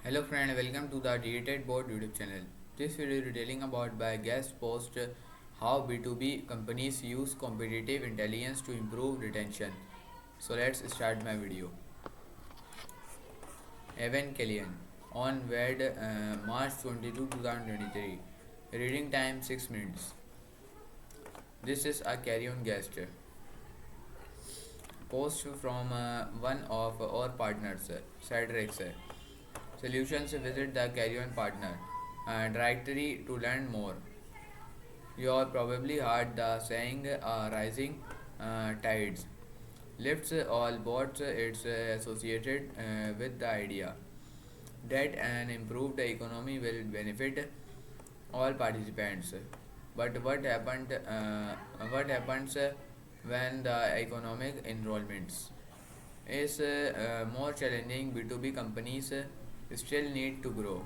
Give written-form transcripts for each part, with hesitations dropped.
Hello friend, welcome to the Digital Board YouTube channel. This video is detailing about by guest post how B2B companies use competitive intelligence to improve retention. So let's start my video. Evan Kellyan on WED March 22, 2023. Reading time 6 minutes. This is a carry-on guest post from one of our partners, Cedrex Solutions. Visit the carry-on partner directory to learn more. You are probably heard the saying rising tides lifts all boats. It's associated with the idea that an improved economy will benefit all participants. But what happens when the economic enrollments is more challenging? B2B companies still need to grow,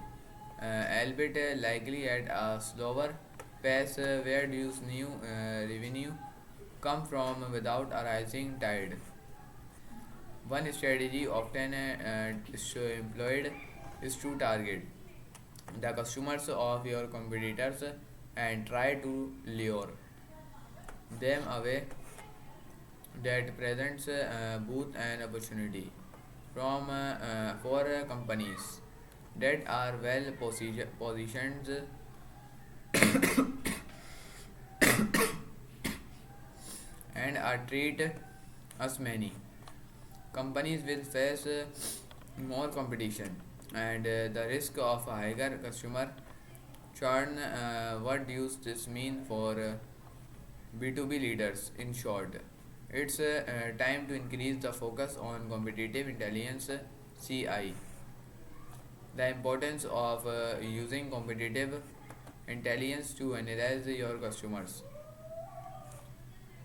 albeit likely at a slower pace. Where does new revenue come from without a rising tide? One strategy often employed is to target the customers of your competitors and try to lure them away. That presents both an opportunity from for companies that are well positioned and are treat as many companies will face more competition and the risk of higher customer churn. What does this mean for B2B leaders? In short, it's time to increase the focus on competitive intelligence, CI. The importance of using competitive intelligence to analyze your customers.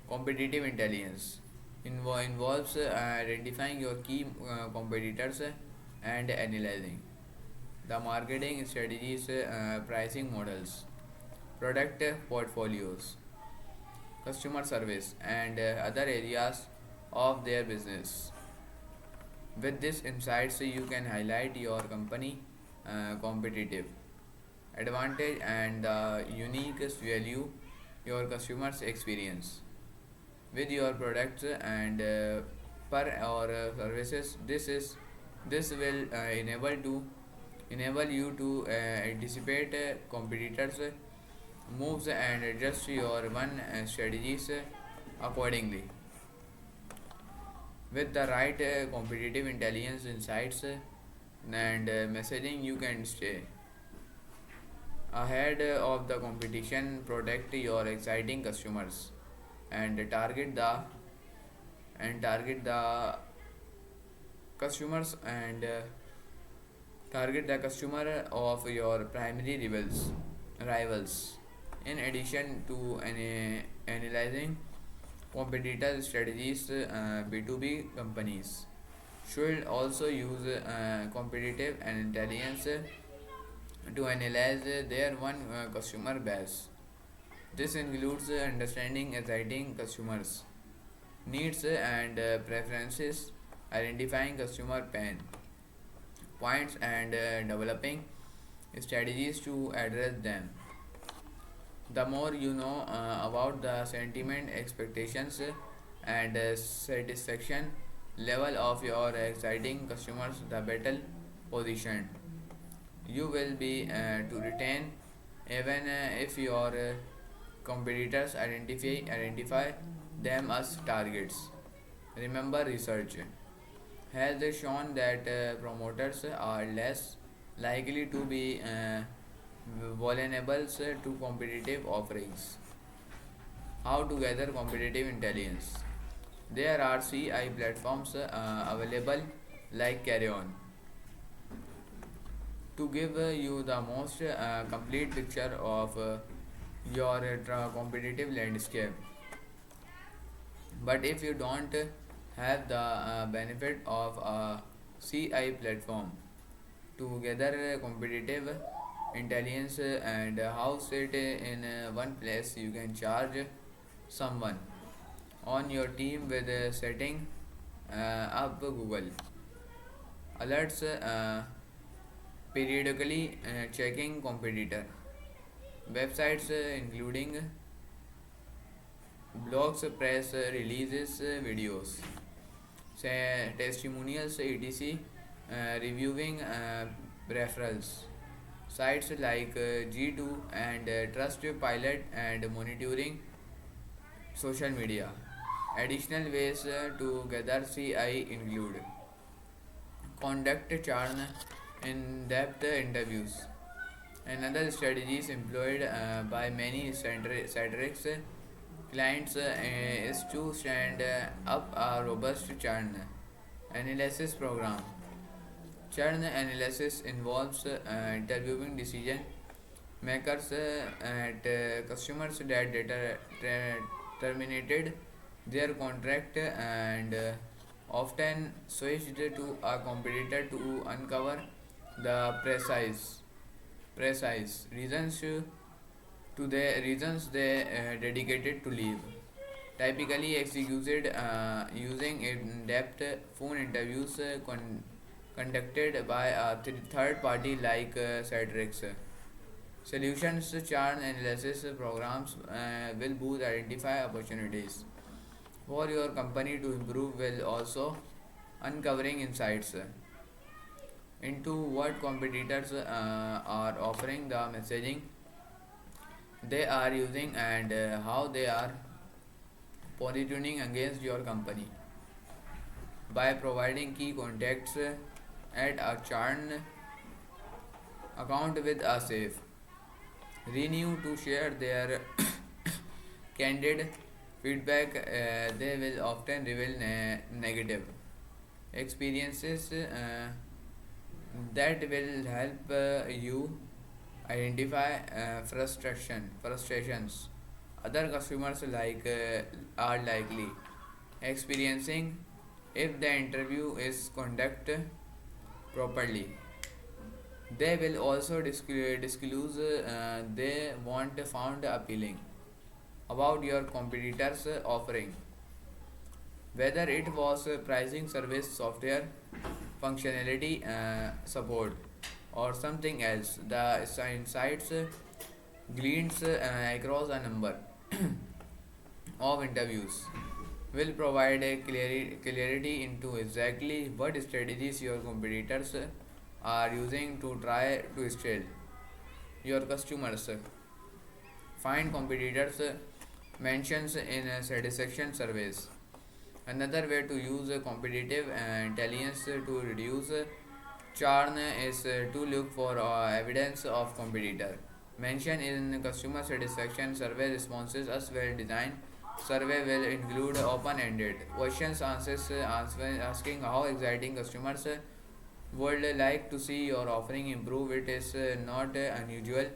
Competitive intelligence involves identifying your key competitors and analyzing the marketing strategies, pricing models, product portfolios, customer service, and other areas of their business. With these insights, you can highlight your company competitive advantage and the unique value your customers experience with your products and per or services. This will enable you to anticipate competitors moves and adjust your one strategies accordingly. With the right competitive intelligence insights and messaging, you can stay ahead of the competition, protect your exciting customers, and target the customers and target the customer of your primary rivals. In addition to analyzing competitor strategies, B2B companies should also use competitive and intelligence to analyze their one customer base. This includes understanding exciting customers' needs and preferences, identifying customer pain points, and developing strategies to address them. The more you know about the sentiment, expectations, and satisfaction level of your exciting customers, the better positioned you will be to retain, even if your competitors identify them as targets. Remember, research has shown that promoters are less likely to be vulnerable to competitive offerings. How to gather competitive intelligence? There are CI platforms available like Carrion to give you the most complete picture of your competitive landscape. But if you don't have the benefit of a CI platform to gather competitive intelligence and house it in one place, you can charge someone on your team with setting up Google Alerts periodically checking competitor websites, including blogs, press releases, videos, say testimonials, etc., reviewing referrals. Sites like G2 and Trustpilot and monitoring social media. Additional ways to gather CI include conduct churn in-depth interviews. Another strategies employed by many Citrix clients is to stand up a robust churn analysis program. Churn analysis involves interviewing decision makers at customers that terminated their contract and often switched to a competitor to uncover the precise reasons they dedicated to leave. Typically executed using in-depth phone interviews conducted by a third party like Citrix. Solutions churn analysis programs will boost identify opportunities for your company to improve while also uncovering insights into what competitors are offering, the messaging they are using, and how they are positioning against your company. By providing key contacts at a churn account with a safe renew to share their candid feedback, they will often reveal negative experiences that will help you identify frustrations other customers are likely experiencing if the interview is conducted properly. They will also disclose they want found appealing about your competitors offering, whether it was pricing, service, software, functionality, support, or something else. The insights gleaned across a number of interviews will provide a clarity into exactly what strategies your competitors are using to try to steal your customers. Find competitors mentions in satisfaction surveys. Another way to use competitive intelligence to reduce churn is to look for evidence of competitor mention in customer satisfaction survey responses. As well designed survey will include open-ended questions, asking how exciting customers would like to see your offering improve. It is not unusual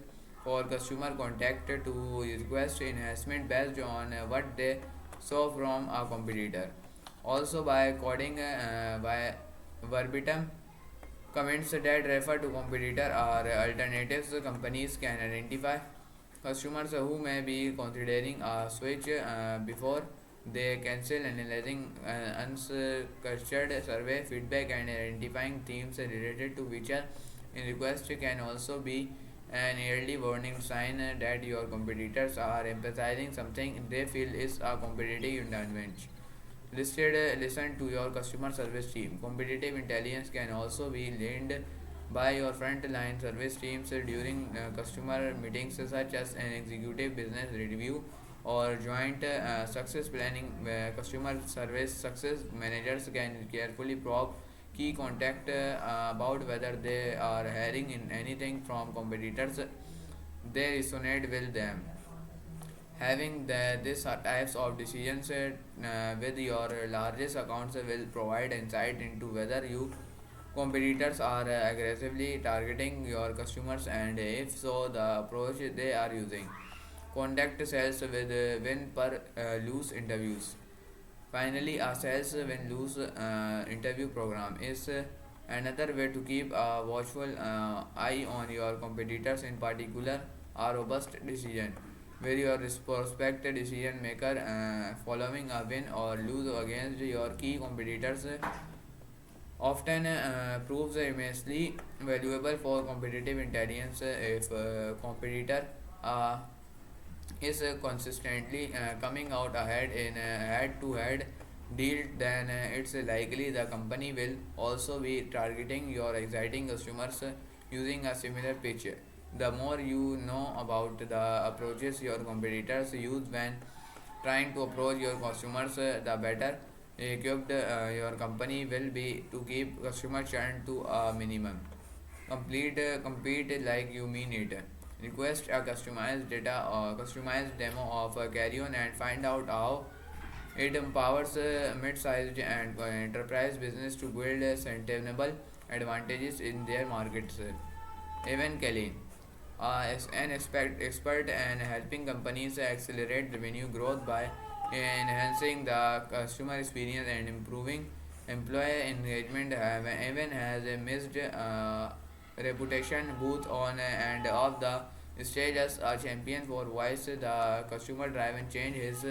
for customer contact to request enhancement based on what they saw from a competitor. Also, by coding by verbatim comments that refer to competitor or alternatives, companies can identify customers who may be considering a switch before they cancel. Analyzing unstructured survey feedback and identifying themes related to which in request can also be an early warning sign that your competitors are emphasizing something they feel is a competitive advantage. Listen to your customer service team. Competitive intelligence can also be learned by your frontline service teams during customer meetings such as an executive business review or joint success planning. Customer service success managers can carefully probe key contact about whether they are hearing in anything from competitors they resonate with them. Having these types of decisions with your largest accounts will provide insight into whether you competitors are aggressively targeting your customers, and if so, the approach they are using. Conduct sales with win per lose interviews. Finally, a sales win lose interview program is another way to keep a watchful eye on your competitors, in particular a robust decision where your prospective decision maker following a win or lose against your key competitors often proves immensely valuable for competitive intelligence. If competitor uh, is consistently coming out ahead in head-to-head deal, then it's likely the company will also be targeting your exciting customers using a similar pitch. The more you know about the approaches your competitors use when trying to approach your customers, the better equipped your company will be to keep customer churn to a minimum. Compete like you mean it. Request a customized data or customized demo of a carrion and find out how it empowers mid-sized and enterprise business to build sustainable advantages in their markets. Evan Kelly, as an expert and helping companies accelerate revenue growth by enhancing the customer experience and improving employee engagement. Evan has a mixed reputation both on and off the stage as a champion for voice the customer driven change. His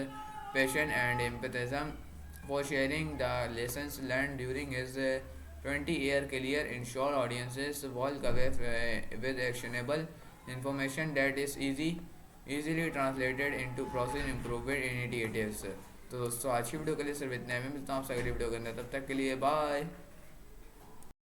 passion and empathism for sharing the lessons learned during his 20-year career ensure audiences walk away with actionable information that is easily translated into process improvement initiatives. तो दोस्तों आज की video के लिए सिर्फ इतना ही। मैं मिलता हूँ आपसे अगली वीडियो के अंदर, तब तक के लिए बाय।